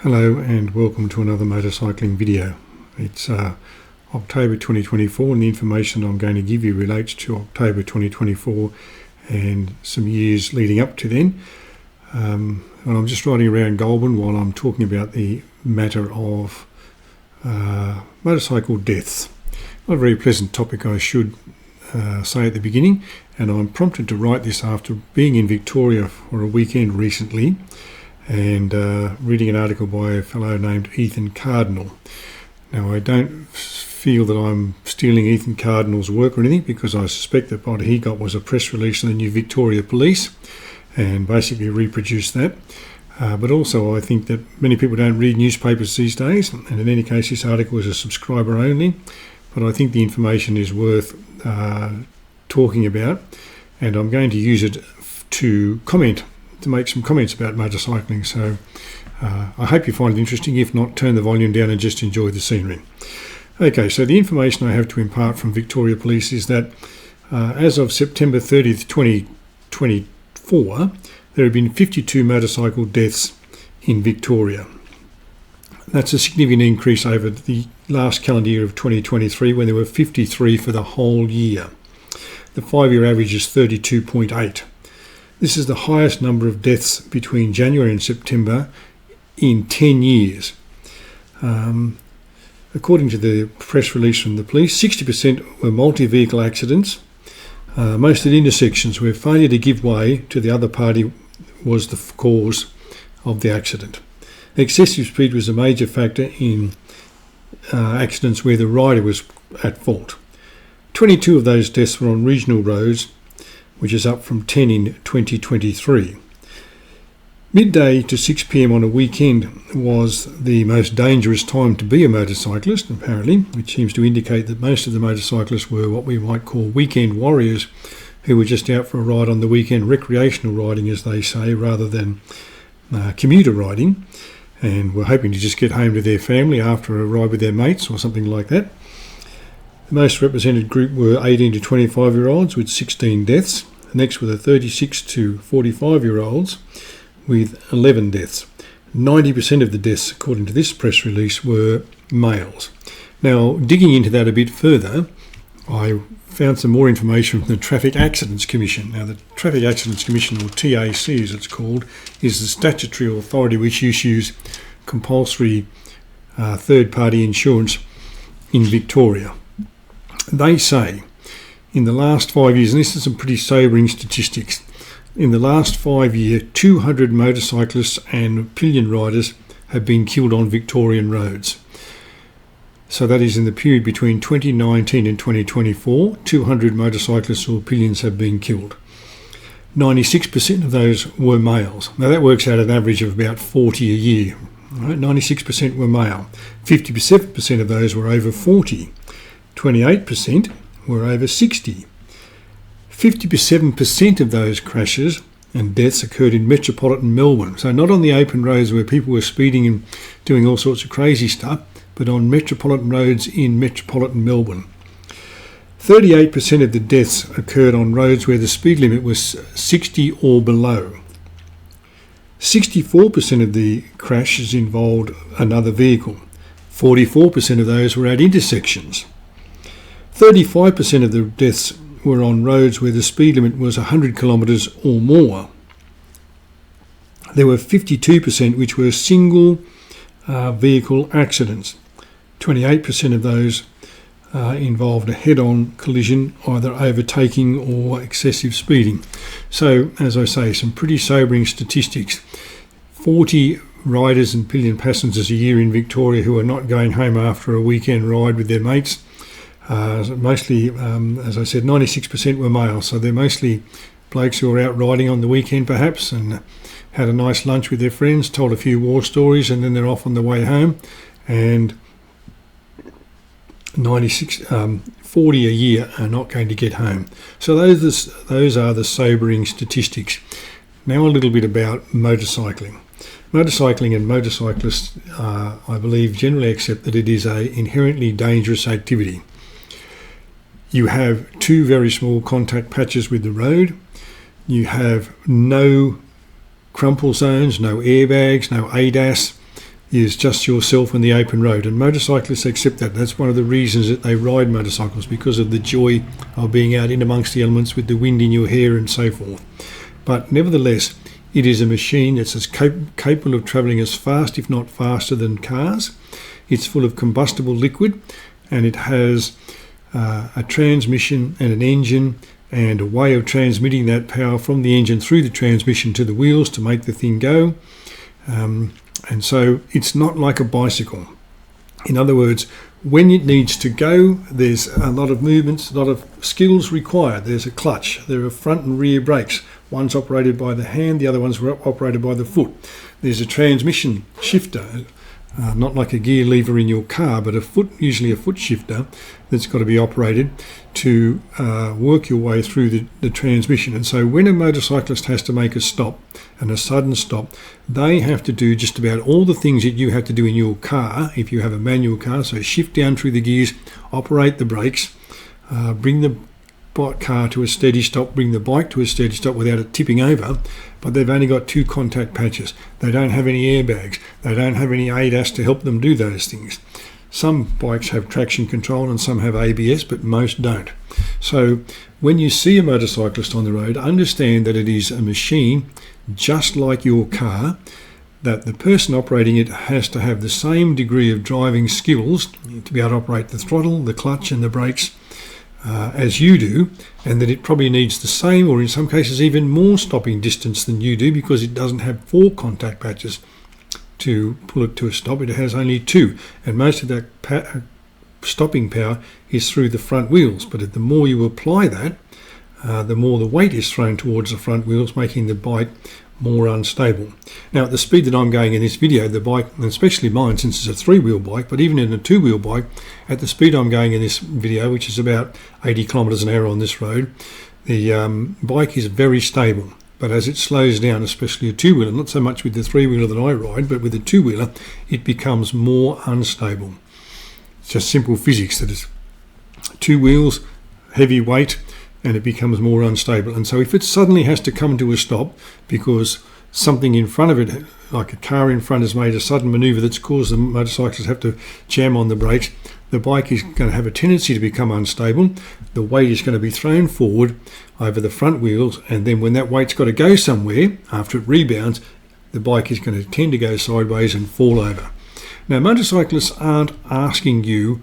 Hello and welcome to another motorcycling video. It's October 2024 and the information I'm going to give you relates to October 2024 and some years leading up to then. And I'm just riding around Goulburn while I'm talking about the matter of motorcycle deaths. Not a very pleasant topic, I should say at the beginning, and I'm prompted to write this after being in Victoria for a weekend recently and reading an article by a fellow named Ethan Cardinal. Now, I don't feel that I'm stealing Ethan Cardinal's work or anything, because I suspect that what he got was a press release of the new Victoria Police and basically reproduced that. But also I think that many people don't read newspapers these days, and in any case this article is a subscriber only, but I think the information is worth talking about, and I'm going to use it to make some comments about motorcycling. So I hope you find it interesting. If not, turn the volume down and just enjoy the scenery. Okay, so the information I have to impart from Victoria Police is that as of September 30th, 2024, there have been 52 motorcycle deaths in Victoria. That's a significant increase over the last calendar year of 2023, when there were 53 for the whole year. The 5-year average is 32.8. This is the highest number of deaths between January and September in 10 years. According to the press release from the police, 60% were multi-vehicle accidents, most at intersections where failure to give way to the other party was the cause of the accident. Excessive speed was a major factor in accidents where the rider was at fault. 22 of those deaths were on regional roads, which is up from 10 in 2023. Midday to 6 p.m. on a weekend was the most dangerous time to be a motorcyclist, apparently, which seems to indicate that most of the motorcyclists were what we might call weekend warriors, who were just out for a ride on the weekend, recreational riding, as they say, rather than commuter riding, and were hoping to just get home to their family after a ride with their mates or something like that. The most represented group were 18 to 25-year-olds with 16 deaths. Next were the 36 to 45-year-olds with 11 deaths. 90% of the deaths, according to this press release, were males. Now, digging into that a bit further, I found some more information from the Traffic Accidents Commission. Now, the Traffic Accidents Commission, or TAC as it's called, is the statutory authority which issues compulsory third-party insurance in Victoria. They say in the last 5 years, and this is some pretty sobering statistics, in the last 5 years, 200 motorcyclists and pillion riders have been killed on Victorian roads. So that is in the period between 2019 and 2024, 200 motorcyclists or pillions have been killed. 96% of those were males. Now that works out an average of about 40 a year. Right? 96% were male. 57% of those were over 40. 28% were over 60. 57% of those crashes and deaths occurred in metropolitan Melbourne. So not on the open roads where people were speeding and doing all sorts of crazy stuff, but on metropolitan roads in metropolitan Melbourne. 38% of the deaths occurred on roads where the speed limit was 60 or below. 64% of the crashes involved another vehicle. 44% of those were at intersections. 35% of the deaths were on roads where the speed limit was 100 kilometres or more. There were 52% which were single vehicle accidents. 28% of those involved a head-on collision, either overtaking or excessive speeding. So, as I say, some pretty sobering statistics. 40 riders and pillion passengers a year in Victoria who are not going home after a weekend ride with their mates. Mostly, as I said, 96% were male, so they're mostly blokes who are out riding on the weekend perhaps and had a nice lunch with their friends, told a few war stories, and then they're off on the way home. And 40 a year are not going to get home. So those are the sobering statistics. Now a little bit about motorcycling. Motorcycling and motorcyclists, I believe, generally accept that it is an inherently dangerous activity. You have two very small contact patches with the road. You have no crumple zones, no airbags, no ADAS. is just yourself and the open road, and motorcyclists accept that. That's one of the reasons that they ride motorcycles, because of the joy of being out in amongst the elements with the wind in your hair and so forth. But nevertheless, it is a machine that's as capable of travelling as fast, if not faster, than cars. It's full of combustible liquid, and it has a transmission and an engine and a way of transmitting that power from the engine through the transmission to the wheels to make the thing go. And so it's not like a bicycle. In other words, when it needs to go, there's a lot of movements, a lot of skills required. There's a clutch, there are front and rear brakes. One's operated by the hand, the other one's operated by the foot. There's a transmission shifter, not like a gear lever in your car, but usually a foot shifter that's got to be operated to work your way through the transmission. And so when a motorcyclist has to make a stop, and a sudden stop, they have to do just about all the things that you have to do in your car if you have a manual car. So shift down through the gears, operate the brakes, bring the car to a steady stop, bring the bike to a steady stop without it tipping over. But they've only got 2 contact patches. They don't have any airbags. They don't have any ADAS to help them do those things. Some bikes have traction control and some have ABS, but most don't. So when you see a motorcyclist on the road, understand that it is a machine just like your car, that the person operating it has to have the same degree of driving skills to be able to operate the throttle, the clutch and the brakes as you do, and that it probably needs the same, or in some cases even more, stopping distance than you do, because it doesn't have 4 contact patches to pull it to a stop. It has only 2, and most of that stopping power is through the front wheels. But the more you apply that, the more the weight is thrown towards the front wheels, making the bike more unstable. Now, at the speed that I'm going in this video, the bike, and especially mine since it's a 3-wheel bike, but even in a 2-wheel bike, at the speed I'm going in this video, which is about 80 kilometres an hour on this road, the bike is very stable. But as it slows down, especially a 2-wheeler, not so much with the 3-wheeler that I ride, but with the 2-wheeler, it becomes more unstable. It's just simple physics, that it's 2 wheels, heavy weight, and it becomes more unstable. And so if it suddenly has to come to a stop because something in front of it, like a car in front, has made a sudden manoeuvre that's caused the motorcyclist to have to jam on the brakes, the bike is going to have a tendency to become unstable. The weight is going to be thrown forward over the front wheels, and then when that weight's got to go somewhere, after it rebounds, the bike is going to tend to go sideways and fall over. Now, motorcyclists aren't asking you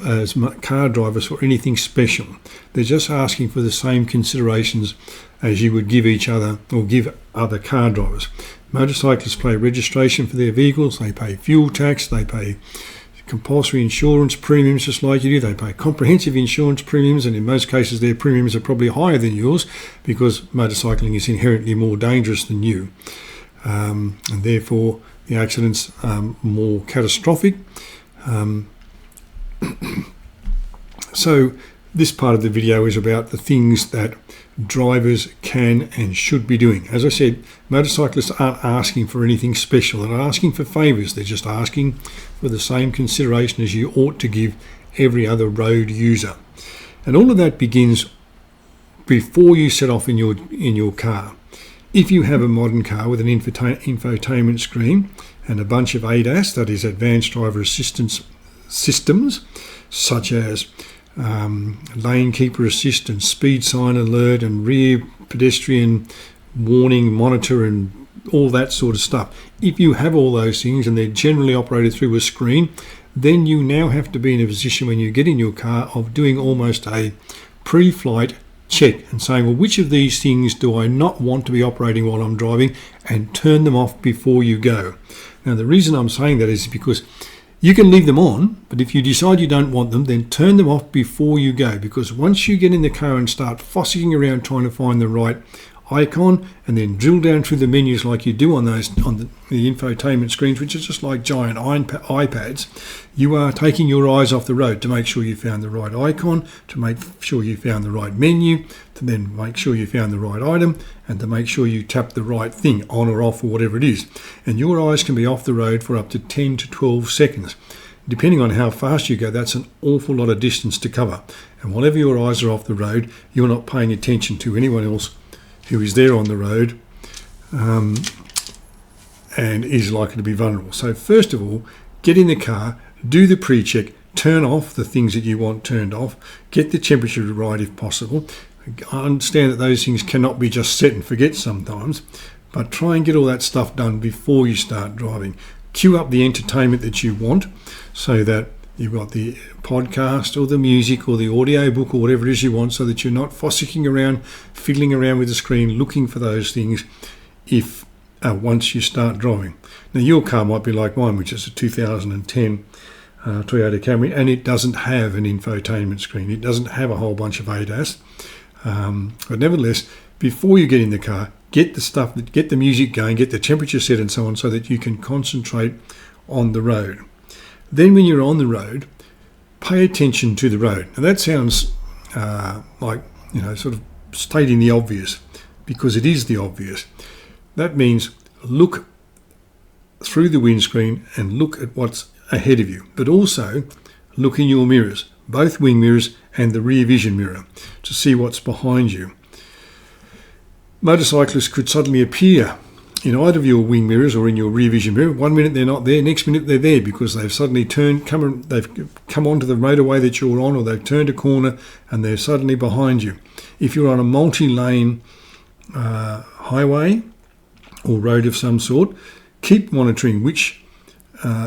as car drivers for anything special. They're just asking for the same considerations as you would give each other or give other car drivers. Motorcyclists pay registration for their vehicles, they pay fuel tax, they pay compulsory insurance premiums just like you do, they pay comprehensive insurance premiums, and in most cases their premiums are probably higher than yours because motorcycling is inherently more dangerous than you, and therefore the accidents are more catastrophic. So this part of the video is about the things that drivers can and should be doing. As I said, motorcyclists aren't asking for anything special. They're not asking for favours. They're just asking for the same consideration as you ought to give every other road user. And all of that begins before you set off in your car. If you have a modern car with an infotainment screen and a bunch of ADAS, that is advanced driver assistance systems, such as lane keeper assist and speed sign alert and rear pedestrian warning monitor and all that sort of stuff. If you have all those things and they're generally operated through a screen, then you now have to be in a position when you get in your car of doing almost a pre-flight check and saying, well, which of these things do I not want to be operating while I'm driving, and turn them off before you go. Now, the reason I'm saying that is because you can leave them on, but if you decide you don't want them, then turn them off before you go, because once you get in the car and start fossicking around trying to find the right icon and then drill down through the menus like you do on the infotainment screens, which is just like giant iPads, you are taking your eyes off the road to make sure you found the right icon, to make sure you found the right menu, to then make sure you found the right item, and to make sure you tap the right thing on or off or whatever it is. And your eyes can be off the road for up to 10 to 12 seconds. Depending on how fast you go, that's an awful lot of distance to cover. And whenever your eyes are off the road, you're not paying attention to anyone else who is there on the road, and is likely to be vulnerable. So first of all, get in the car, do the pre-check, turn off the things that you want turned off, get the temperature right if possible. I understand that those things cannot be just set and forget sometimes, but try and get all that stuff done before you start driving. Queue up the entertainment that you want so that you've got the podcast or the music or the audio book or whatever it is you want, so that you're not fossicking around, fiddling around with the screen, looking for those things once you start driving. Now, your car might be like mine, which is a 2010 Toyota Camry, and it doesn't have an infotainment screen. It doesn't have a whole bunch of ADAS. But nevertheless, before you get in the car, get the music going, get the temperature set and so on, so that you can concentrate on the road. Then when you're on the road, pay attention to the road. Now that sounds sort of stating the obvious, because it is the obvious. That means look through the windscreen and look at what's ahead of you, but also look in your mirrors, both wing mirrors and the rear vision mirror, to see what's behind you. Motorcyclists could suddenly appear in either of your wing mirrors or in your rear vision mirror. 1 minute they're not there, next minute they're there, because they've suddenly they've come onto the motorway that you're on, or they've turned a corner and they're suddenly behind you. If you're on a multi-lane highway or road of some sort, keep monitoring which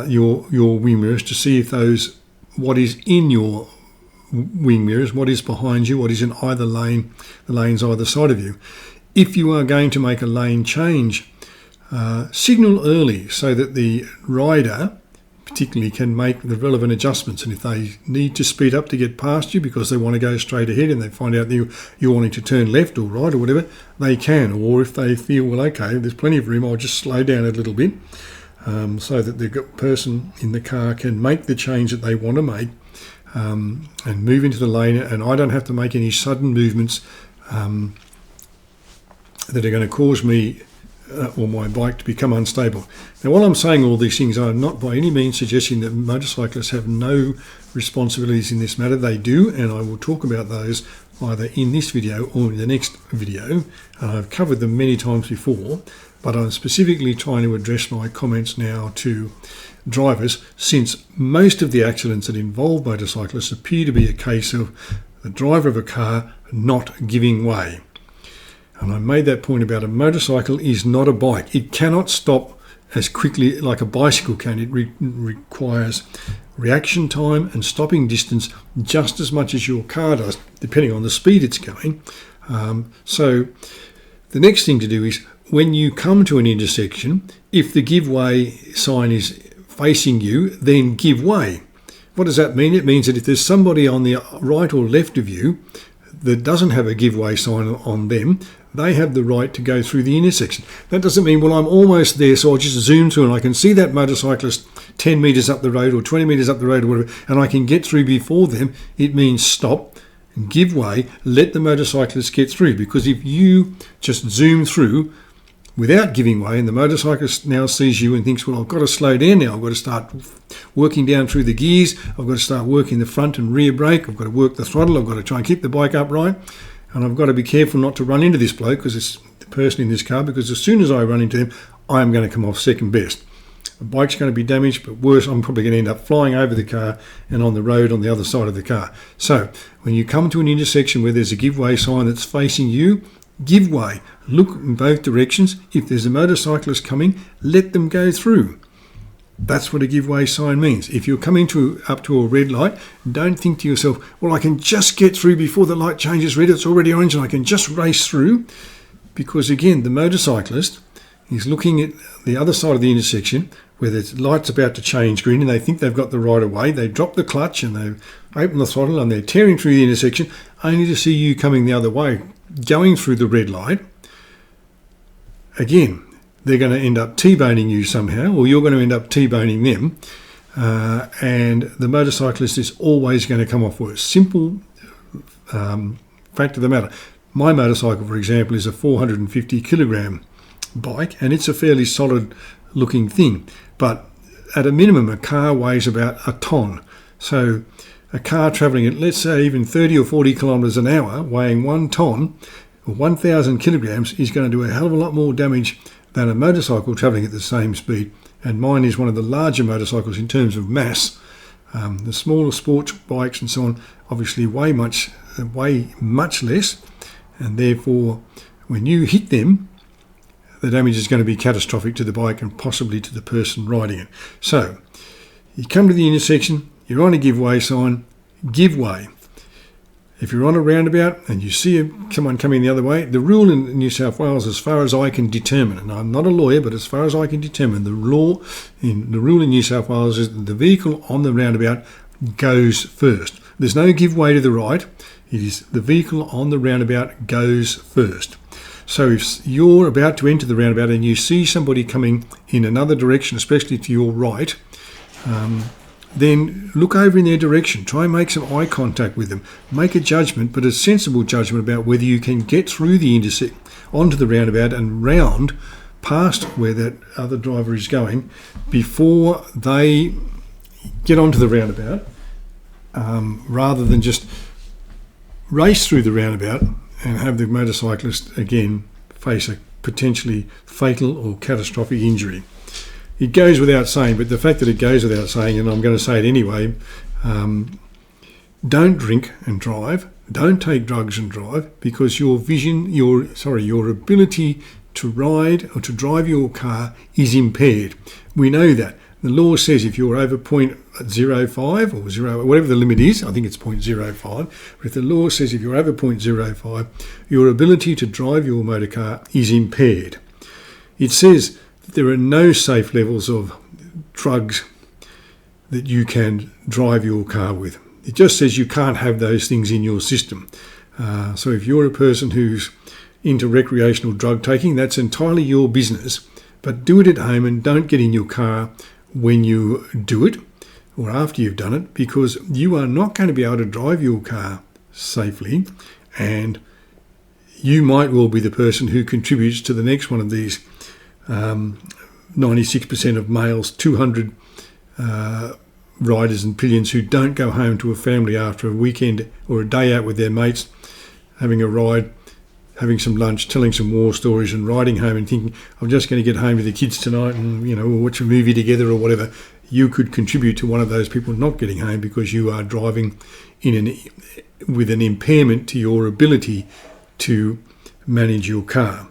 your wing mirrors, to see if what is in your wing mirrors, what is behind you, what is in either lane, the lanes either side of you. If you are going to make a lane change, signal early so that the rider particularly can make the relevant adjustments. And if they need to speed up to get past you because they want to go straight ahead and they find out that you're wanting to turn left or right or whatever, they can. Or if they feel, well, okay, there's plenty of room, I'll just slow down a little bit, so that the person in the car can make the change that they want to make, and move into the lane, and I don't have to make any sudden movements that are going to cause me or my bike to become unstable. Now, while I'm saying all these things, I'm not by any means suggesting that motorcyclists have no responsibilities in this matter. They do, and I will talk about those either in this video or in the next video. And I've covered them many times before, but I'm specifically trying to address my comments now to drivers, since most of the accidents that involve motorcyclists appear to be a case of the driver of a car not giving way. And I made that point about a motorcycle is not a bike. It cannot stop as quickly like a bicycle can. It requires reaction time and stopping distance just as much as your car does, depending on the speed it's going. So the next thing to do is, when you come to an intersection, if the give way sign is facing you, then give way. What does that mean? It means that if there's somebody on the right or left of you that doesn't have a give way sign on them, they have the right to go through the intersection. That doesn't mean, well, I'm almost there, so I'll just zoom through and I can see that motorcyclist 10 metres up the road or 20 metres up the road or whatever, and I can get through before them. It means stop, give way, let the motorcyclist get through. Because if you just zoom through without giving way, and the motorcyclist now sees you and thinks, well, I've got to slow down now, I've got to start working down through the gears, I've got to start working the front and rear brake, I've got to work the throttle, I've got to try and keep the bike upright, and I've got to be careful not to run into this bloke, because it's the person in this car, because as soon as I run into them, I'm going to come off second best. The bike's going to be damaged, but worse, I'm probably going to end up flying over the car and on the road on the other side of the car. So when you come to an intersection where there's a give way sign that's facing you, give way. Look in both directions. If there's a motorcyclist coming, let them go through. That's what a give way sign means. If you're coming up to a red light, don't think to yourself, well, I can just get through before the light changes red, it's already orange and I can just race through. Because again, the motorcyclist is looking at the other side of the intersection where the light's about to change green and they think they've got the right of way. They drop the clutch and they open the throttle and they're tearing through the intersection, only to see you coming the other way, going through the red light. Again, they're going to end up T-boning you somehow, or you're going to end up T-boning them, and the motorcyclist is always going to come off worse. Simple fact of the matter. My motorcycle, for example, is a 450 kilogram bike, and it's a fairly solid looking thing, but at a minimum a car weighs about a tonne. So a car travelling at, let's say, even 30 or 40 kilometres an hour, weighing 1 tonne or 1,000 kilograms, is going to do a hell of a lot more damage than a motorcycle travelling at the same speed. And mine is one of the larger motorcycles in terms of mass. The smaller sports bikes and so on obviously weigh much less, and therefore when you hit them, the damage is going to be catastrophic to the bike and possibly to the person riding it. So you come to the intersection, you're on a give way sign, give way. If you're on a roundabout and you see someone coming the other way, the rule in New South Wales, as far as I can determine, and I'm not a lawyer, but as far as I can determine, the rule in New South Wales is that the vehicle on the roundabout goes first. There's no give way to the right. It is the vehicle on the roundabout goes first. So if you're about to enter the roundabout and you see somebody coming in another direction, especially to your right, then look over in their direction. Try and make some eye contact with them. Make a judgment, but a sensible judgment about whether you can get through the onto the roundabout and round past where that other driver is going before they get onto the roundabout, rather than just race through the roundabout and have the motorcyclist again face a potentially fatal or catastrophic injury. It goes without saying, but the fact that it goes without saying, and I'm going to say it anyway, don't drink and drive, don't take drugs and drive, because your ability to ride or to drive your car is impaired. We know that. The law says if you're over 0.05 or 0, whatever the limit is, I think it's 0.05, but if the law says if you're over 0.05, your ability to drive your motor car is impaired. It says there are no safe levels of drugs that you can drive your car with. It just says you can't have those things in your system. So if you're a person who's into recreational drug taking, that's entirely your business. But do it at home and don't get in your car when you do it or after you've done it, because you are not going to be able to drive your car safely, and you might well be the person who contributes to the next one of these 96% of males, 200 riders and pillions who don't go home to a family after a weekend or a day out with their mates, having a ride, having some lunch, telling some war stories and riding home and thinking, I'm just going to get home to the kids tonight and, we'll watch a movie together or whatever. You could contribute to one of those people not getting home because you are driving with an impairment to your ability to manage your car.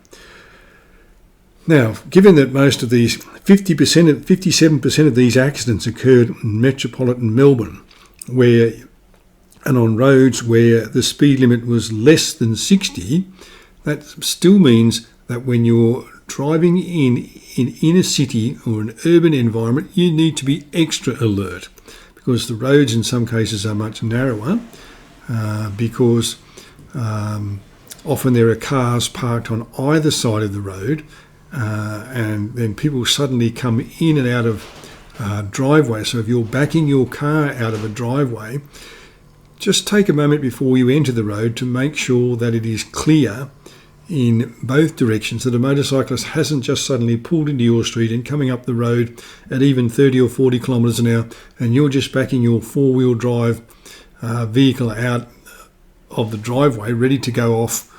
Now, given that most of these 57% of these accidents occurred in metropolitan Melbourne, and on roads where the speed limit was less than 60, that still means that when you're driving in a city or an urban environment, you need to be extra alert, because the roads in some cases are much narrower, because often there are cars parked on either side of the road, and then people suddenly come in and out of driveways. So if you're backing your car out of a driveway, just take a moment before you enter the road to make sure that it is clear in both directions, that a motorcyclist hasn't just suddenly pulled into your street and coming up the road at even 30 or 40 kilometres an hour, and you're just backing your four-wheel drive vehicle out of the driveway ready to go off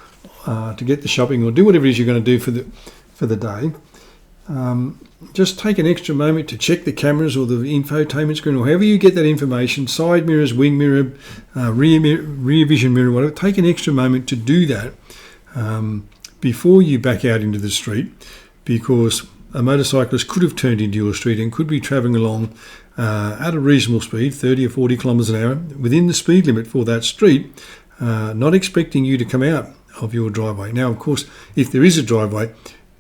to get the shopping or do whatever it is you're going to do for the day. Just take an extra moment to check the cameras or the infotainment screen, or however you get that information, side mirrors, wing mirror, rear vision mirror, whatever. Take an extra moment to do that before you back out into the street, because a motorcyclist could have turned into your street and could be travelling along at a reasonable speed, 30 or 40 kilometres an hour, within the speed limit for that street, not expecting you to come out of your driveway. Now, of course, if there is a driveway,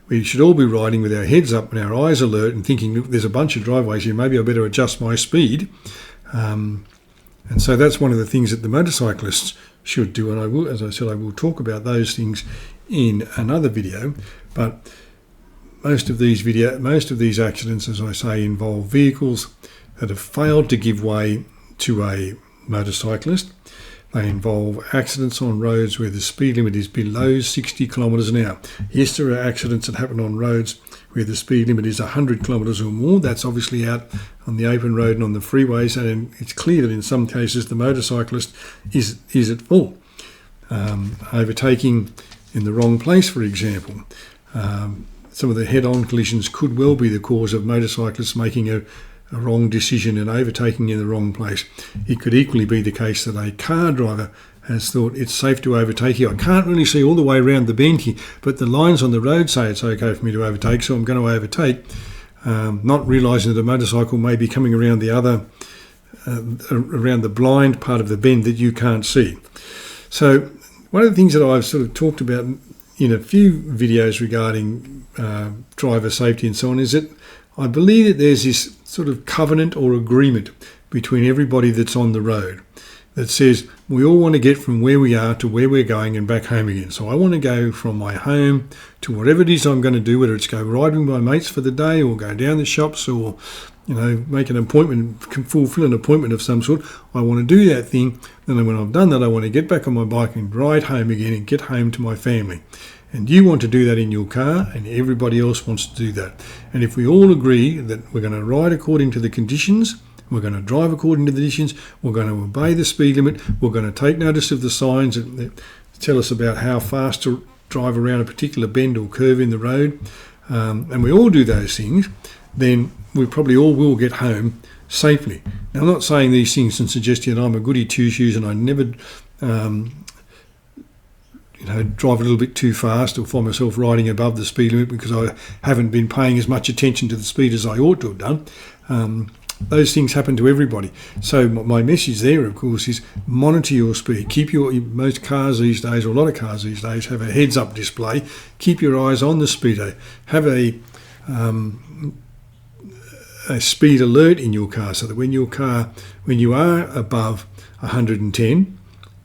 we should all be riding with our heads up and our eyes alert and thinking, look, there's a bunch of driveways here, maybe I better adjust my speed. And so that's one of the things that the motorcyclists should do. And I will, as I said, I will talk about those things in another video. But most of these accidents, as I say, involve vehicles that have failed to give way to a motorcyclist. They involve accidents on roads where the speed limit is below 60 kilometres an hour. Yes, there are accidents that happen on roads where the speed limit is 100 kilometres or more. That's obviously out on the open road and on the freeways, and it's clear that in some cases the motorcyclist is at fault. Overtaking in the wrong place, for example. some of the head-on collisions could well be the cause of motorcyclists making a wrong decision and overtaking in the wrong place. It could equally be the case that a car driver has thought it's safe to overtake here. I can't really see all the way around the bend here, but the lines on the road say it's okay for me to overtake, so I'm going to overtake, not realising that a motorcycle may be coming around the other, around the blind part of the bend that you can't see. So one of the things that I've sort of talked about in a few videos regarding driver safety and so on is that I believe that there's this sort of covenant or agreement between everybody that's on the road that says we all want to get from where we are to where we're going and back home again. So I want to go from my home to whatever it is I'm going to do, whether it's go riding with my mates for the day or go down the shops or, make an appointment, fulfill an appointment of some sort. I want to do that thing. And then when I've done that, I want to get back on my bike and ride home again and get home to my family. And you want to do that in your car, and everybody else wants to do that. And if we all agree that we're going to ride according to the conditions, we're going to drive according to the conditions, we're going to obey the speed limit, we're going to take notice of the signs that tell us about how fast to drive around a particular bend or curve in the road, and we all do those things, then we probably all will get home safely. Now, I'm not saying these things and suggesting that I'm a goody two-shoes and I never drive a little bit too fast or find myself riding above the speed limit because I haven't been paying as much attention to the speed as I ought to have done. Those things happen to everybody. So my message there, of course, is monitor your speed. Keep most cars these days, or a lot of cars these days, have a heads-up display. Keep your eyes on the speedo. Have a speed alert in your car so that when you are above 110,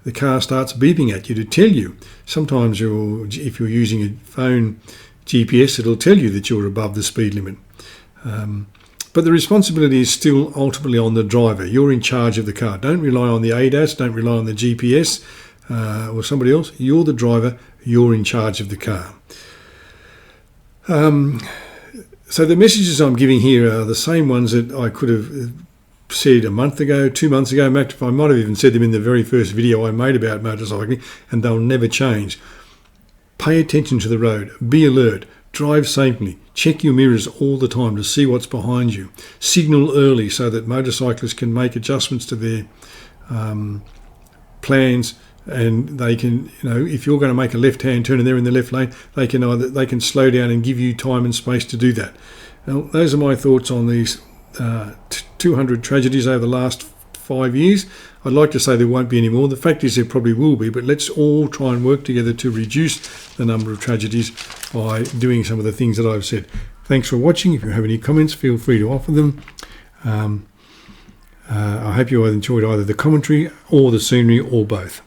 the car starts beeping at you to tell you. Sometimes if you're using a phone GPS, it'll tell you that you're above the speed limit. But the responsibility is still ultimately on the driver. You're in charge of the car. Don't rely on the ADAS, don't rely on the GPS or somebody else. You're the driver, you're in charge of the car. So the messages I'm giving here are the same ones that I could have said a month ago, 2 months ago. I might have even said them in the very first video I made about motorcycling, and they'll never change. Pay attention to the road. Be alert. Drive safely. Check your mirrors all the time to see what's behind you. Signal early so that motorcyclists can make adjustments to their plans, and they can, if you're going to make a left-hand turn and they're in the left lane, they can slow down and give you time and space to do that. Now, those are my thoughts on these 200 tragedies over the last 5 years. I'd like to say there won't be any more. The fact is there probably will be, but let's all try and work together to reduce the number of tragedies by doing some of the things that I've said. Thanks for watching. If you have any comments, feel free to offer them. I hope you enjoyed either the commentary or the scenery or both.